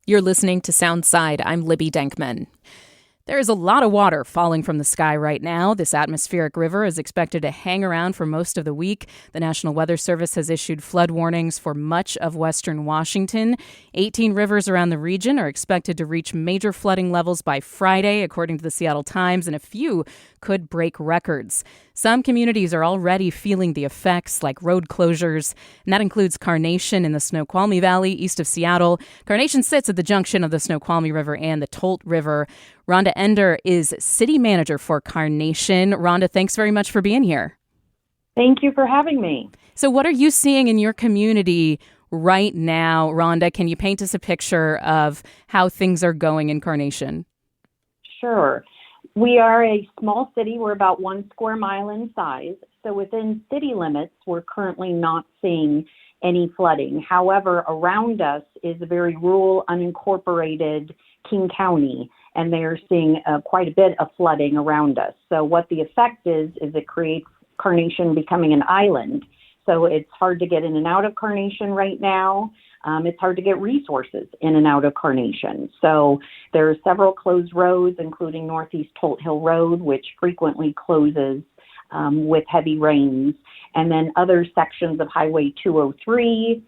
You're listening to Soundside. I'm Libby Denkman. There is a lot of water falling from the sky right now. This atmospheric river is expected to hang around for most of the week. The National Weather Service has issued flood warnings for much of western Washington. 18 rivers around the region are expected to reach major flooding levels by Friday, according to the Seattle Times, and a few could break records. Some communities are already feeling the effects, like road closures, and that includes Carnation in the Snoqualmie Valley, east of Seattle. Carnation sits at the junction of the Snoqualmie River and the Tolt River. Rhonda Ender is city manager for Carnation. Rhonda, thanks very much for being here. Thank you for having me. So what are you seeing in your community right now, Rhonda? Can you paint us a picture of how things are going in Carnation? Sure. We are a small city. We're about 1 square mile in size. So within city limits, we're currently not seeing any flooding. However, around us is a very rural, unincorporated King County, and they are seeing quite a bit of flooding around us. So what the effect is it creates Carnation becoming an island. So it's hard to get in and out of Carnation right now. It's hard to get resources in and out of Carnation. So there are several closed roads, including Northeast Tolt Hill Road, which frequently closes with heavy rains. And then other sections of Highway 203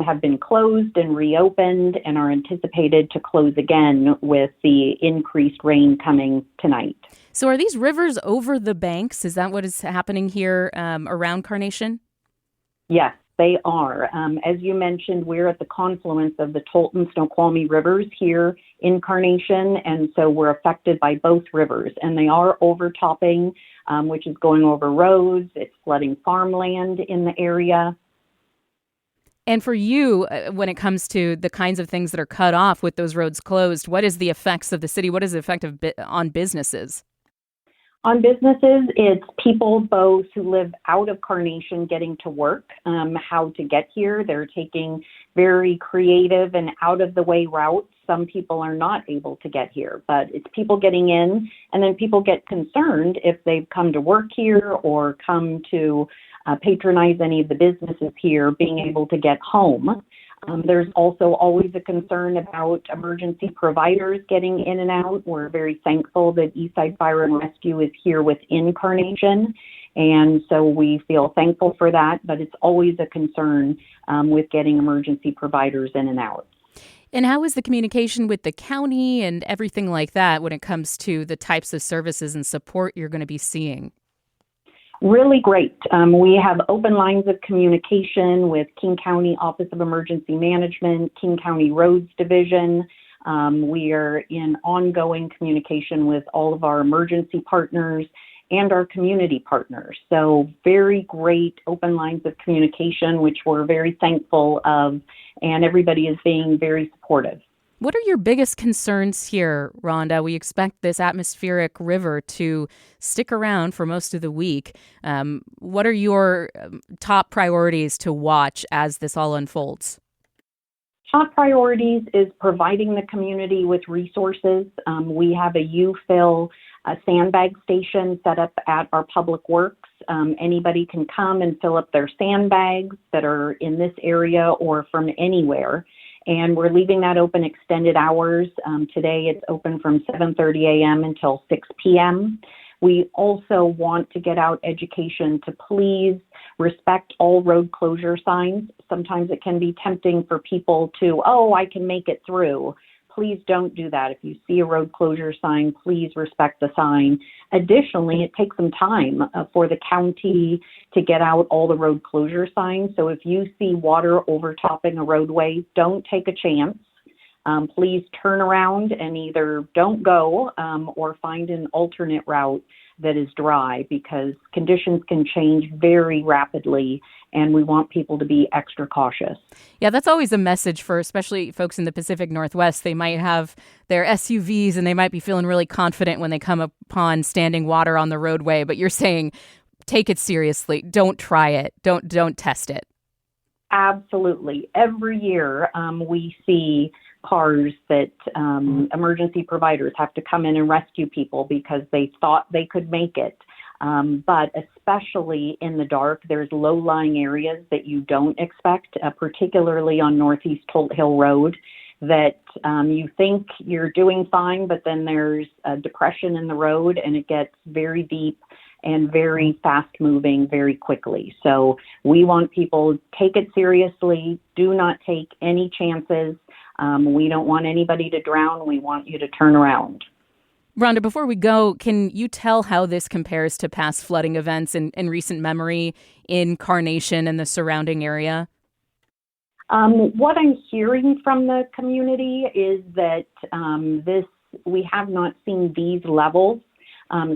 have been closed and reopened and are anticipated to close again with the increased rain coming tonight. So are these rivers over the banks? Is that what is happening here around Carnation? Yes, they are. As you mentioned, we're at the confluence of the Tolt and Snoqualmie rivers here in Carnation, and so we're affected by both rivers. And they are overtopping, which is going over roads. It's flooding farmland in the area. And for you, when it comes to the kinds of things that are cut off with those roads closed, what is the effects of the city? What is the effect on businesses? On businesses, it's people both who live out of Carnation getting to work, how to get here. They're taking very creative and out-of-the-way routes. Some people are not able to get here, but it's people getting in, and then people get concerned if they've come to work here or come to patronize any of the businesses here, being able to get home. There's also always a concern about emergency providers getting in and out. We're very thankful that Eastside Fire and Rescue is here within Carnation, and so we feel thankful for that, but it's always a concern with getting emergency providers in and out. And how is the communication with the county and everything like that when it comes to the types of services and support you're going to be seeing? Really great. We have open lines of communication with King County Office of Emergency Management, King County Roads Division. We are in ongoing communication with all of our emergency partners and our community partners. So very great open lines of communication, which we're very thankful of, and everybody is being very supportive. What are your biggest concerns here, Rhonda? We expect this atmospheric river to stick around for most of the week. What are your top priorities to watch as this all unfolds? Top priorities is providing the community with resources. We have a U-fill sandbag station set up at our public works. Anybody can come and fill up their sandbags that are in this area or from anywhere. And we're leaving that open extended hours. Today it's open from 7:30 a.m. until 6 p.m. We also want to get out education to please respect all road closure signs. Sometimes it can be tempting for people to, I can make it through. Please don't do that. If you see a road closure sign, please respect the sign. Additionally, it takes some time for the county to get out all the road closure signs. So if you see water overtopping a roadway, don't take a chance. Please turn around and either don't go or find an alternate route that is dry, because conditions can change very rapidly and we want people to be extra cautious. Yeah, that's always a message for especially folks in the Pacific Northwest. They might have their SUVs and they might be feeling really confident when they come upon standing water on the roadway, but you're saying take it seriously. Don't try it. Don't test it. Absolutely. Every year we see cars that emergency providers have to come in and rescue people because they thought they could make it. But especially in the dark, there's low-lying areas that you don't expect, particularly on Northeast Tolt Hill Road. that you think you're doing fine, but then there's a depression in the road and it gets very deep and very fast moving very quickly. So we want people to take it seriously. Do not take any chances. We don't want anybody to drown. We want you to turn around. Rhonda, before we go, can you tell how this compares to past flooding events in recent memory in Carnation and the surrounding area? What I'm hearing from the community is that we have not seen these levels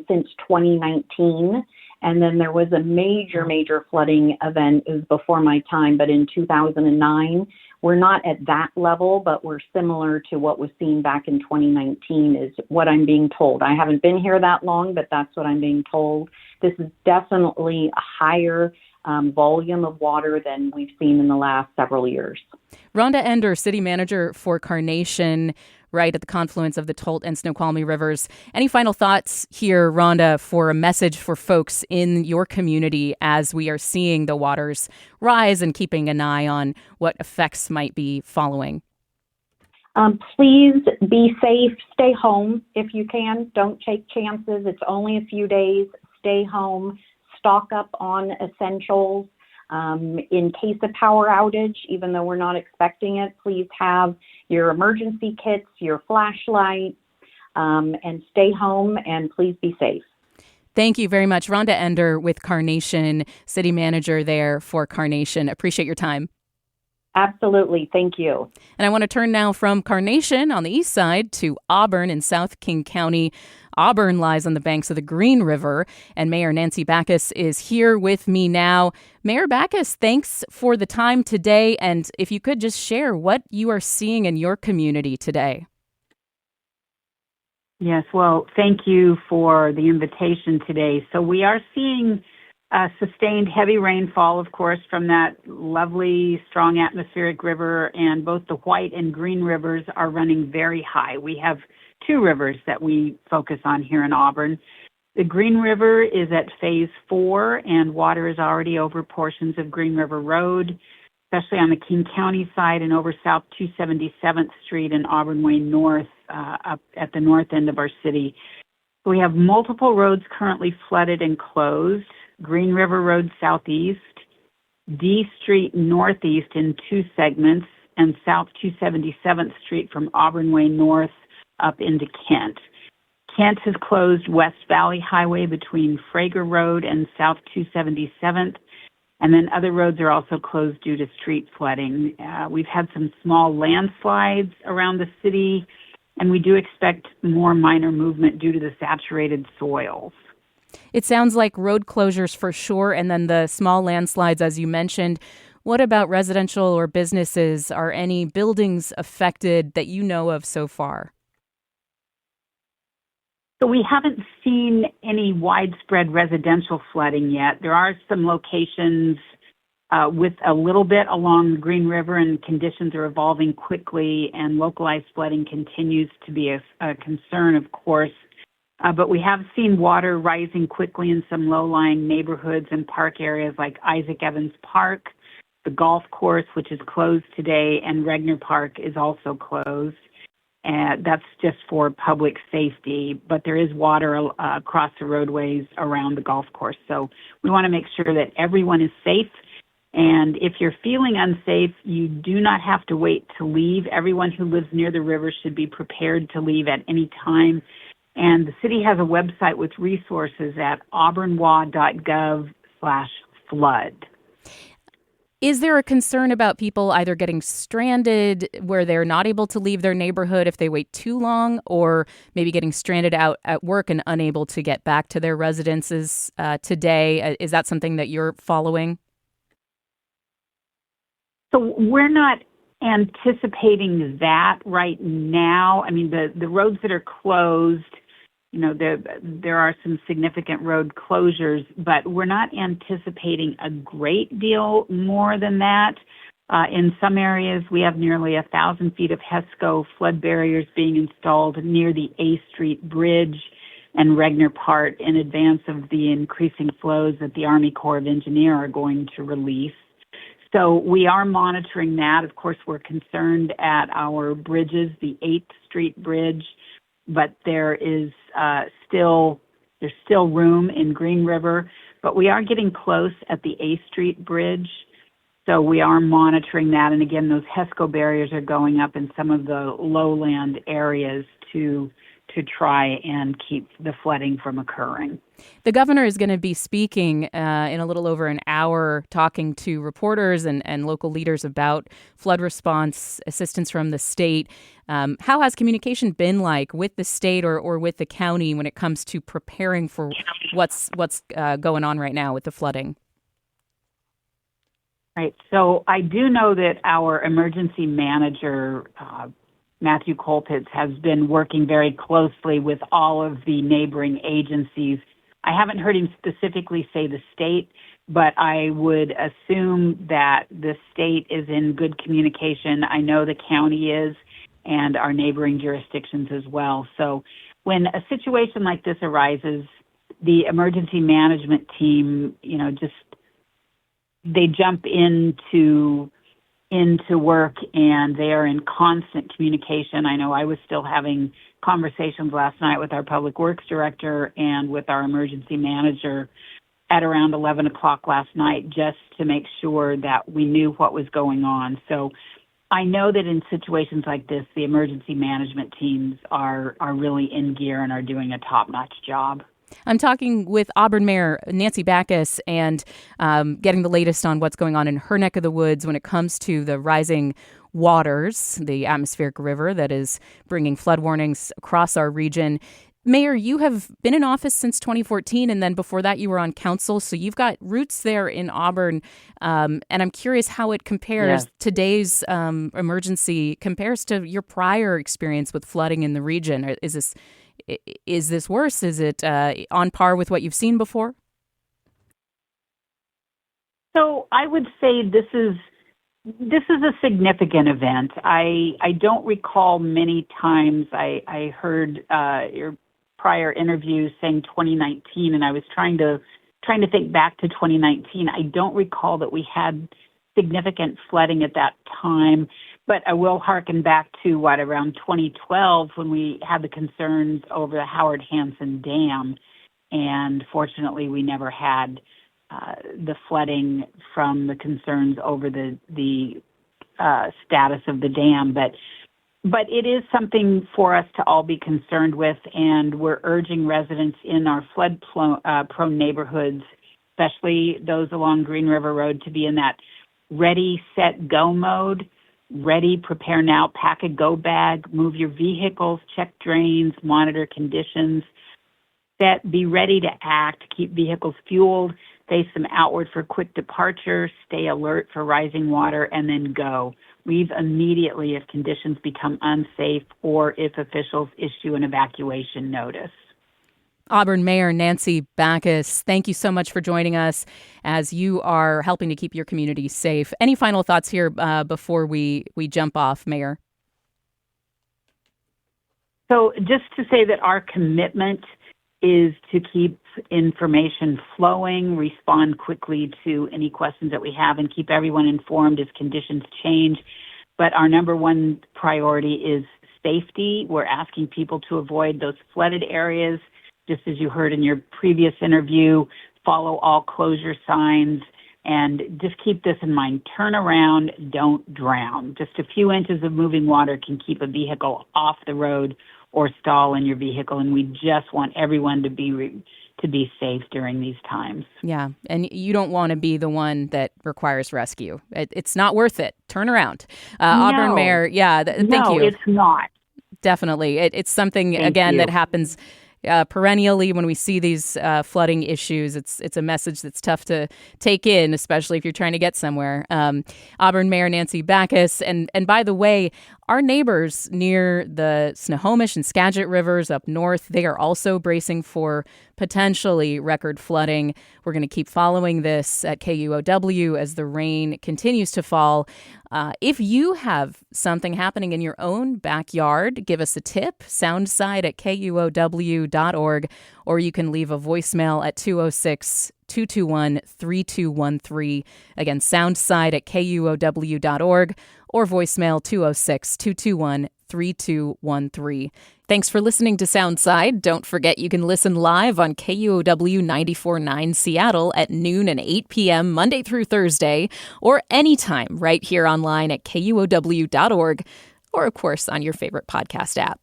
since 2019. And then there was a major flooding event. It was before my time, but in 2009. We're not at that level, but we're similar to what was seen back in 2019 is what I'm being told. I haven't been here that long, but that's what I'm being told. This is definitely a higher volume of water than we've seen in the last several years. Rhonda Ender, city manager for Carnation, right at the confluence of the Tolt and Snoqualmie rivers. Any final thoughts here, Rhonda, for a message for folks in your community as we are seeing the waters rise and keeping an eye on what effects might be following? Please be safe. Stay home if you can. Don't take chances. It's only a few days. Stay home. Stock up on essentials. In case of power outage, even though we're not expecting it, please have your emergency kits, your flashlights, and stay home, and please be safe. Thank you very much. Rhonda Ender with Carnation, city manager there for Carnation. Appreciate your time. Absolutely. Thank you. And I want to turn now from Carnation on the east side to Auburn in South King County. Auburn lies on the banks of the Green River, and Mayor Nancy Backus is here with me now. Mayor Backus, thanks for the time today. And if you could just share what you are seeing in your community today. Yes, well, thank you for the invitation today. So we are seeing sustained heavy rainfall, of course, from that lovely, strong atmospheric river, and both the White and Green rivers are running very high. We have two rivers that we focus on here in Auburn. The Green River is at phase 4, and water is already over portions of Green River Road, especially on the King County side and over South 277th Street and Auburn Way North, up at the north end of our city. We have multiple roads currently flooded and closed. Green River Road Southeast, D Street Northeast in 2 segments, and South 277th Street from Auburn Way North up into Kent. Kent has closed West Valley Highway between Frager Road and South 277th, and then other roads are also closed due to street flooding. We've had some small landslides around the city, and we do expect more minor movement due to the saturated soils. It sounds like road closures for sure, and then the small landslides, as you mentioned. What about residential or businesses? Are any buildings affected that you know of so far? So we haven't seen any widespread residential flooding yet. There are some locations with a little bit along the Green River, and conditions are evolving quickly, and localized flooding continues to be a concern, of course. But we have seen water rising quickly in some low-lying neighborhoods and park areas like Isaac Evans Park, the golf course, which is closed today, and Regner Park is also closed. That's just for public safety, but there is water across the roadways around the golf course. So we want to make sure that everyone is safe. And if you're feeling unsafe, you do not have to wait to leave. Everyone who lives near the river should be prepared to leave at any time. And the city has a website with resources at auburnwa.gov/flood. Is there a concern about people either getting stranded where they're not able to leave their neighborhood if they wait too long, or maybe getting stranded out at work and unable to get back to their residences today? Is that something that you're following? So we're not anticipating that right now. I mean, the roads that are closed, you know, there are some significant road closures, but we're not anticipating a great deal more than that. In some areas, we have nearly 1,000 feet of HESCO flood barriers being installed near the A Street Bridge and Regner Park in advance of the increasing flows that the Army Corps of Engineers are going to release. So we are monitoring that. Of course, we're concerned at our bridges, the 8th Street Bridge, but there's still room in Green River. But we are getting close at the 8th Street Bridge, so we are monitoring that. And again, those HESCO barriers are going up in some of the lowland areas to try and keep the flooding from occurring. The governor is going to be speaking in a little over an hour, talking to reporters and local leaders about flood response assistance from the state. How has communication been like with the state or with the county when it comes to preparing for what's going on right now with the flooding? Right. So I do know that our emergency manager, Matthew Colpitz, has been working very closely with all of the neighboring agencies. I haven't heard him specifically say the state, but I would assume that the state is in good communication. I know the county is, and our neighboring jurisdictions as well. So when a situation like this arises, the emergency management team, they jump into work, and they are in constant communication. I know I was still having conversations last night with our public works director and with our emergency manager at around 11 o'clock last night, just to make sure that we knew what was going on. So I know that in situations like this, the emergency management teams are really in gear and are doing a top-notch job. I'm talking with Auburn Mayor Nancy Backus and getting the latest on what's going on in her neck of the woods when it comes to the rising waters, the atmospheric river that is bringing flood warnings across our region. Mayor, you have been in office since 2014, and then before that you were on council, so you've got roots there in Auburn, and I'm curious how it compares. Yes. Today's emergency compares to your prior experience with flooding in the region. Is this worse? Is it on par with what you've seen before? So I would say this is a significant event. I don't recall many times I heard your prior interviews saying 2019, and I was trying to think back to 2019. I don't recall that we had significant flooding at that time. But I will hearken back to around 2012 when we had the concerns over the Howard Hansen Dam. And fortunately, we never had the flooding from the concerns over the status of the dam. But it is something for us to all be concerned with. And we're urging residents in our flood-prone neighborhoods, especially those along Green River Road, to be in that ready, set, go mode. Ready, prepare now, pack a go bag, move your vehicles, check drains, monitor conditions, be ready to act, keep vehicles fueled, face them outward for quick departure, stay alert for rising water, and then go. Leave immediately if conditions become unsafe or if officials issue an evacuation notice. Auburn Mayor Nancy Backus, thank you so much for joining us as you are helping to keep your community safe. Any final thoughts here before we jump off, Mayor? So just to say that our commitment is to keep information flowing, respond quickly to any questions that we have, and keep everyone informed as conditions change. But our number one priority is safety. We're asking people to avoid those flooded areas. Just as you heard in your previous interview, follow all closure signs, and just keep this in mind. Turn around, don't drown. Just a few inches of moving water can keep a vehicle off the road or stall in your vehicle, and we just want everyone to be safe during these times. Yeah, and you don't want to be the one that requires rescue. It's not worth it. Turn around. Auburn Mayor, thank you. No, it's not. Definitely. It's something, that happens perennially when we see these flooding issues. It's a message that's tough to take in, especially if you're trying to get somewhere. Auburn Mayor Nancy Backus, and by the way, our neighbors near the Snohomish and Skagit rivers up north, they are also bracing for potentially record flooding. We're going to keep following this at KUOW as the rain continues to fall. If you have something happening in your own backyard, give us a tip, soundside at KUOW.org, or you can leave a voicemail at 206 206-221-3213. Again, Soundside at KUOW.org or voicemail 206-221-3213. Thanks for listening to Soundside. Don't forget you can listen live on KUOW 94.9 Seattle at noon and 8 p.m. Monday through Thursday, or anytime right here online at KUOW.org, or of course on your favorite podcast app.